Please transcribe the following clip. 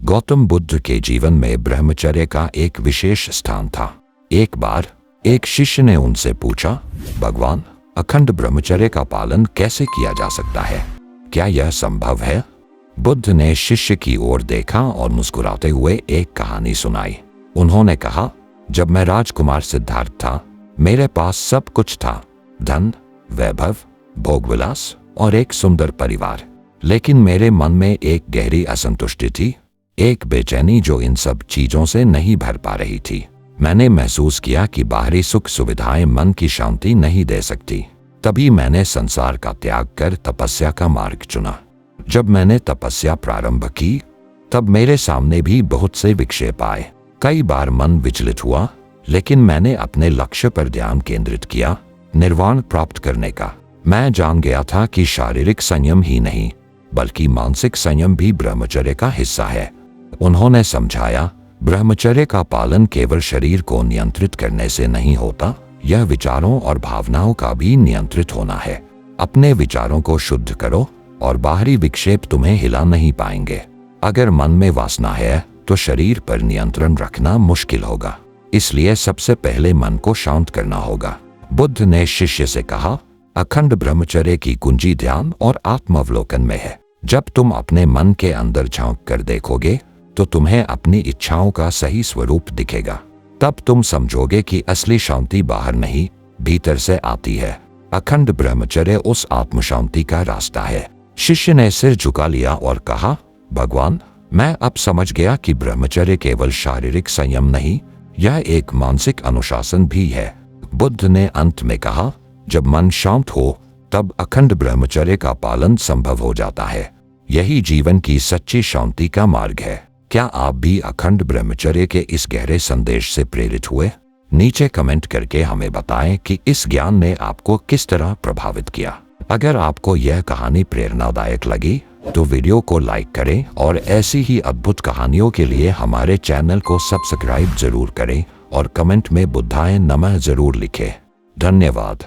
गौतम बुद्ध के जीवन में ब्रह्मचर्य का एक विशेष स्थान था। एक बार एक शिष्य ने उनसे पूछा, भगवान, अखंड ब्रह्मचर्य का पालन कैसे किया जा सकता है? क्या यह संभव है? बुद्ध ने शिष्य की ओर देखा और मुस्कुराते हुए एक कहानी सुनाई। उन्होंने कहा, जब मैं राजकुमार सिद्धार्थ था, मेरे पास सब कुछ था, धन, वैभव, भोगविलास और एक सुंदर परिवार। लेकिन मेरे मन में एक गहरी असंतुष्टि थी, एक बेचैनी जो इन सब चीजों से नहीं भर पा रही थी। मैंने महसूस किया कि बाहरी सुख सुविधाएं मन की शांति नहीं दे सकती। तभी मैंने संसार का त्याग कर तपस्या का मार्ग चुना। जब मैंने तपस्या प्रारंभ की, तब मेरे सामने भी बहुत से विक्षेप आए। कई बार मन विचलित हुआ, लेकिन मैंने अपने लक्ष्य पर ध्यान केंद्रित किया, निर्वाण प्राप्त करने का। मैं जान गया था कि शारीरिक संयम ही नहीं, बल्कि मानसिक संयम भी ब्रह्मचर्य का हिस्सा है। उन्होंने समझाया, ब्रह्मचर्य का पालन केवल शरीर को नियंत्रित करने से नहीं होता, यह विचारों और भावनाओं का भी नियंत्रित होना है। अपने विचारों को शुद्ध करो और बाहरी विक्षेप तुम्हें हिला नहीं पाएंगे। अगर मन में वासना है तो शरीर पर नियंत्रण रखना मुश्किल होगा। इसलिए सबसे पहले मन को शांत करना होगा। बुद्ध ने शिष्य से कहा, अखंड ब्रह्मचर्य की कुंजी ध्यान और आत्मावलोकन में है। जब तुम अपने मन के अंदर झांक कर देखोगे तो तुम्हें अपनी इच्छाओं का सही स्वरूप दिखेगा। तब तुम समझोगे कि असली शांति बाहर नहीं, भीतर से आती है। अखंड ब्रह्मचर्य उस आत्म शांति का रास्ता है। शिष्य ने सिर झुका लिया और कहा, भगवान, मैं अब समझ गया कि ब्रह्मचर्य केवल शारीरिक संयम नहीं, यह एक मानसिक अनुशासन भी है। बुद्ध ने अंत में कहा, जब मन शांत हो तब अखंड ब्रह्मचर्य का पालन संभव हो जाता है। यही जीवन की सच्ची शांति का मार्ग है। क्या आप भी अखंड ब्रह्मचर्य के इस गहरे संदेश से प्रेरित हुए? नीचे कमेंट करके हमें बताएं कि इस ज्ञान ने आपको किस तरह प्रभावित किया। अगर आपको यह कहानी प्रेरणादायक लगी तो वीडियो को लाइक करें और ऐसी ही अद्भुत कहानियों के लिए हमारे चैनल को सब्सक्राइब जरूर करें और कमेंट में बुद्धाय नमः जरूर लिखें। धन्यवाद।